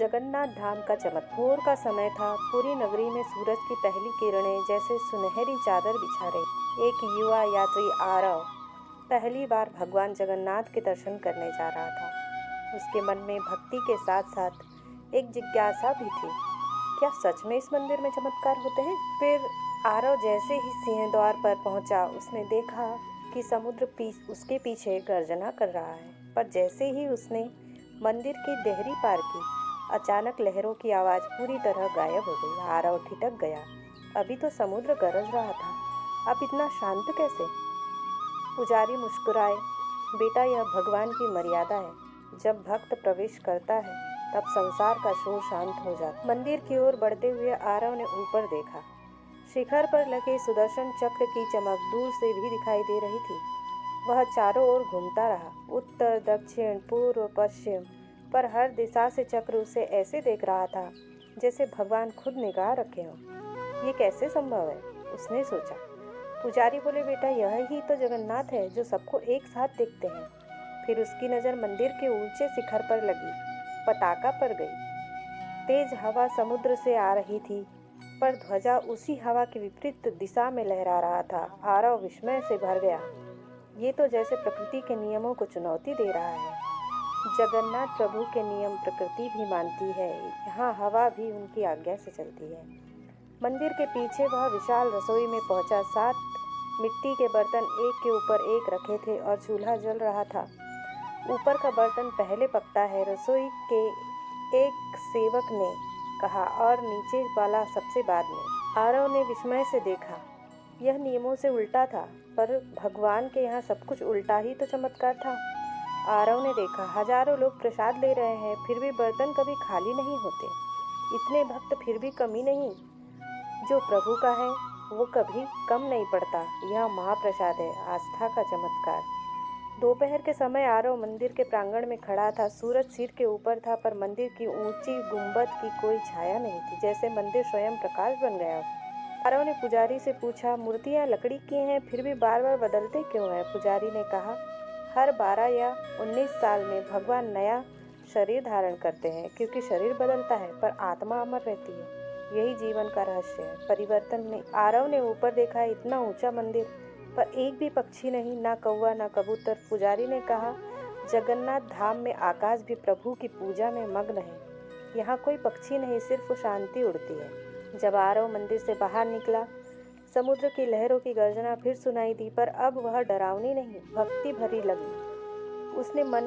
जगन्नाथ धाम का चमक। भोर का समय था। पूरी नगरी में सूरज की पहली किरणें जैसे सुनहरी चादर बिछा रही। एक युवा यात्री आरव पहली बार भगवान जगन्नाथ के दर्शन करने जा रहा था। उसके मन में भक्ति के साथ साथ एक जिज्ञासा भी थी। क्या सच में इस मंदिर में चमत्कार होते हैं? फिर आरव जैसे ही सिंह द्वार पर पहुंचा, उसने देखा कि समुद्र उसके पीछे गर्जना कर रहा है। पर जैसे ही उसने मंदिर की देहरी पार की, अचानक लहरों की आवाज पूरी तरह गायब हो गई। आरव ठिठक गया। अभी तो समुद्र गरज रहा था, अब इतना शांत कैसे? पुजारी मुस्कुराए। बेटा, यह भगवान की मर्यादा है। जब भक्त प्रवेश करता है तब संसार का शोर शांत हो जाता। मंदिर की ओर बढ़ते हुए आरव ने ऊपर देखा। शिखर पर लगे सुदर्शन चक्र की चमक दूर से भी दिखाई दे रही थी। वह चारों ओर घूमता रहा, उत्तर दक्षिण पूर्व पश्चिम, पर हर दिशा से चक्र उसे ऐसे देख रहा था जैसे भगवान खुद निगाह रखे हों। ये कैसे संभव है? उसने सोचा। पुजारी बोले, बेटा, यह ही तो जगन्नाथ है जो सबको एक साथ देखते हैं। फिर उसकी नज़र मंदिर के ऊंचे शिखर पर लगी पताका पर गई। तेज हवा समुद्र से आ रही थी, पर ध्वजा उसी हवा के विपरीत दिशा में लहरा रहा था। आरव विस्मय से भर गया। ये तो जैसे प्रकृति के नियमों को चुनौती दे रहा है। जगन्नाथ प्रभु के नियम प्रकृति भी मानती है। यहाँ हवा भी उनकी आज्ञा से चलती है। मंदिर के पीछे वह विशाल रसोई में पहुंचा। 7 मिट्टी के बर्तन एक के ऊपर एक रखे थे और चूल्हा जल रहा था। ऊपर का बर्तन पहले पकता है, रसोई के एक सेवक ने कहा, और नीचे वाला सबसे बाद में। आरव ने विस्मय से देखा। यह नियमों से उल्टा था, पर भगवान के यहाँ सब कुछ उल्टा ही तो चमत्कार था। आरव ने देखा, हजारों लोग प्रसाद ले रहे हैं, फिर भी बर्तन कभी खाली नहीं होते। इतने भक्त, फिर भी कमी नहीं। जो प्रभु का है वो कभी कम नहीं पड़ता। यह महाप्रसाद है, आस्था का चमत्कार। दोपहर के समय आरव मंदिर के प्रांगण में खड़ा था। सूरज सिर के ऊपर था, पर मंदिर की ऊंची गुंबद की कोई छाया नहीं थी, जैसे मंदिर स्वयं प्रकाश बन गया हो। आरव ने पुजारी से पूछा, मूर्तियाँ लकड़ी की हैं, फिर भी बार बार बदलते क्यों हैं? पुजारी ने कहा, हर 12 या 19 साल में भगवान नया शरीर धारण करते हैं, क्योंकि शरीर बदलता है पर आत्मा अमर रहती है। यही जीवन का रहस्य है, परिवर्तन नहीं। आरव ने ऊपर देखा। इतना ऊंचा मंदिर, पर एक भी पक्षी नहीं, ना कौवा ना कबूतर। पुजारी ने कहा, जगन्नाथ धाम में आकाश भी प्रभु की पूजा में मग्न है। यहाँ कोई पक्षी नहीं, सिर्फ शांति उड़ती है। जब आरव मंदिर से बाहर निकला, समुद्र की लहरों की गर्जना फिर सुनाई दी, पर अब वह डरावनी नहीं, भक्ति भरी लगी। उसने मन